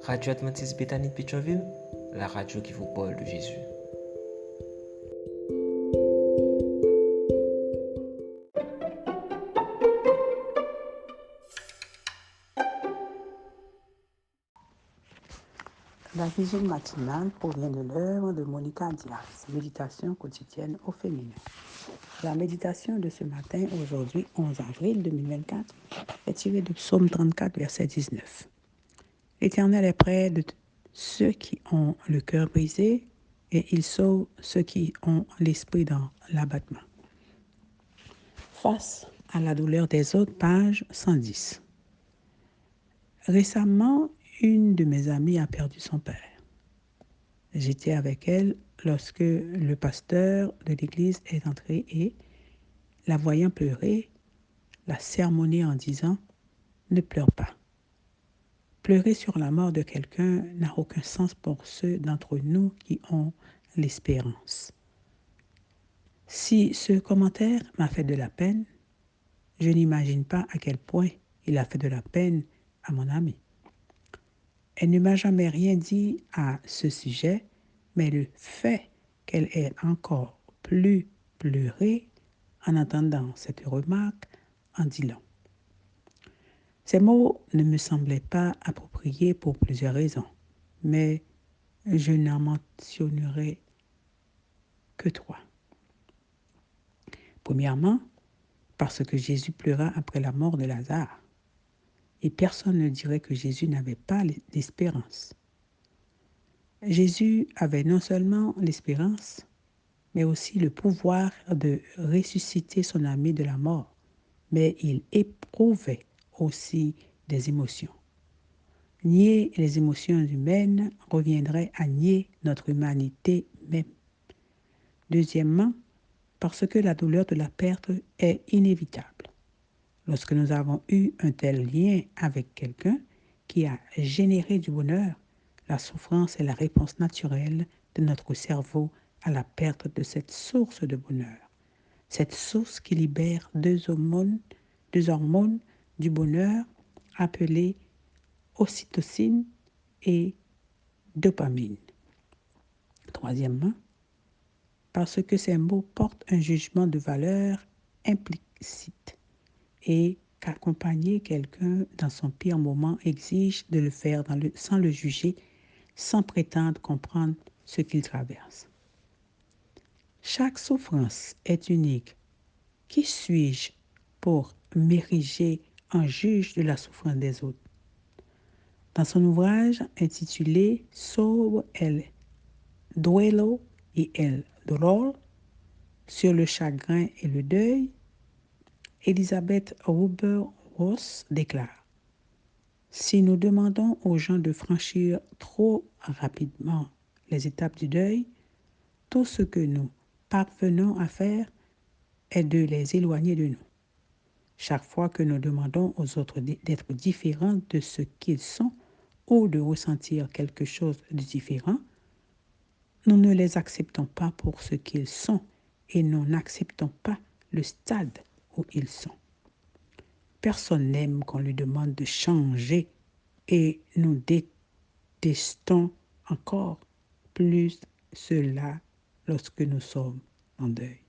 Radio Adventiste Bethany de Pétionville, la radio qui vous parle de Jésus. La vision matinale provient de l'œuvre de Monica Diaz, Méditation quotidienne au féminin. La méditation de ce matin, aujourd'hui 11 avril 2024, est tirée du psaume 34, verset 19. L'Éternel est près de ceux qui ont le cœur brisé et il sauve ceux qui ont l'esprit dans l'abattement. Face à la douleur des autres, page 110. Récemment, une de mes amies a perdu son père. J'étais avec elle lorsque le pasteur de l'église est entré et, la voyant pleurer, l'a sermonné en disant « Ne pleure pas ». Pleurer sur la mort de quelqu'un n'a aucun sens pour ceux d'entre nous qui ont l'espérance. Si ce commentaire m'a fait de la peine, je n'imagine pas à quel point il a fait de la peine à mon amie. Elle ne m'a jamais rien dit à ce sujet, mais le fait qu'elle ait encore plus pleuré en entendant cette remarque en dit long. Ces mots ne me semblaient pas appropriés pour plusieurs raisons, mais je n'en mentionnerai que 3. Premièrement, parce que Jésus pleura après la mort de Lazare. Et personne ne dirait que Jésus n'avait pas d'espérance. Jésus avait non seulement l'espérance, mais aussi le pouvoir de ressusciter son ami de la mort, mais il éprouvait aussi des émotions. Nier les émotions humaines reviendrait à nier notre humanité même. Deuxièmement, parce que la douleur de la perte est inévitable. Lorsque nous avons eu un tel lien avec quelqu'un qui a généré du bonheur, la souffrance est la réponse naturelle de notre cerveau à la perte de cette source de bonheur. Cette source qui libère deux hormones du bonheur appelées ocytocine et dopamine. Troisièmement, parce que ces mots portent un jugement de valeur implicite et qu'accompagner quelqu'un dans son pire moment exige de le faire sans le juger, sans prétendre comprendre ce qu'il traverse. Chaque souffrance est unique. Qui suis-je pour m'ériger en juge de la souffrance des autres? Dans son ouvrage intitulé Sobre el duelo y el dolor, sur le chagrin et le deuil, Elisabeth Kübler-Ross déclare: si nous demandons aux gens de franchir trop rapidement les étapes du deuil, tout ce que nous parvenons à faire est de les éloigner de nous. Chaque fois que nous demandons aux autres d'être différents de ce qu'ils sont ou de ressentir quelque chose de différent, nous ne les acceptons pas pour ce qu'ils sont et nous n'acceptons pas le stade où ils sont. Personne n'aime qu'on lui demande de changer et nous détestons encore plus cela lorsque nous sommes en deuil.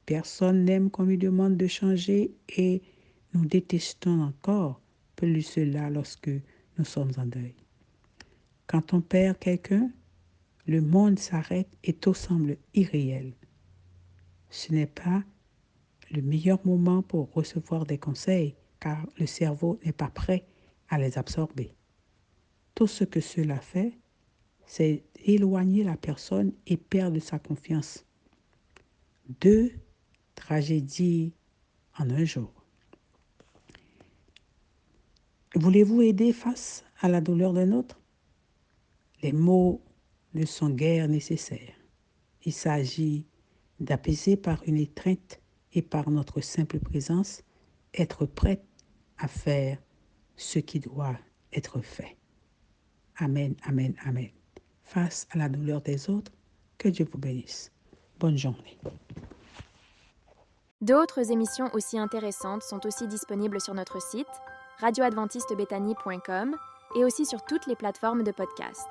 Personne n'aime qu'on lui demande de changer et nous détestons encore plus cela lorsque nous sommes en deuil. Quand on perd quelqu'un, le monde s'arrête et tout semble irréel. Ce n'est pas le meilleur moment pour recevoir des conseils car le cerveau n'est pas prêt à les absorber. Tout ce que cela fait, c'est éloigner la personne et perdre sa confiance. 2 tragédies en un jour. Voulez-vous aider face à la douleur d'un autre? Les mots ne sont guère nécessaires. Il s'agit d'apaiser par une étreinte et par notre simple présence, être prête à faire ce qui doit être fait. Amen, amen, amen. Face à la douleur des autres, que Dieu vous bénisse. Bonne journée. D'autres émissions aussi intéressantes sont aussi disponibles sur notre site radioadventistebethany.com et aussi sur toutes les plateformes de podcast.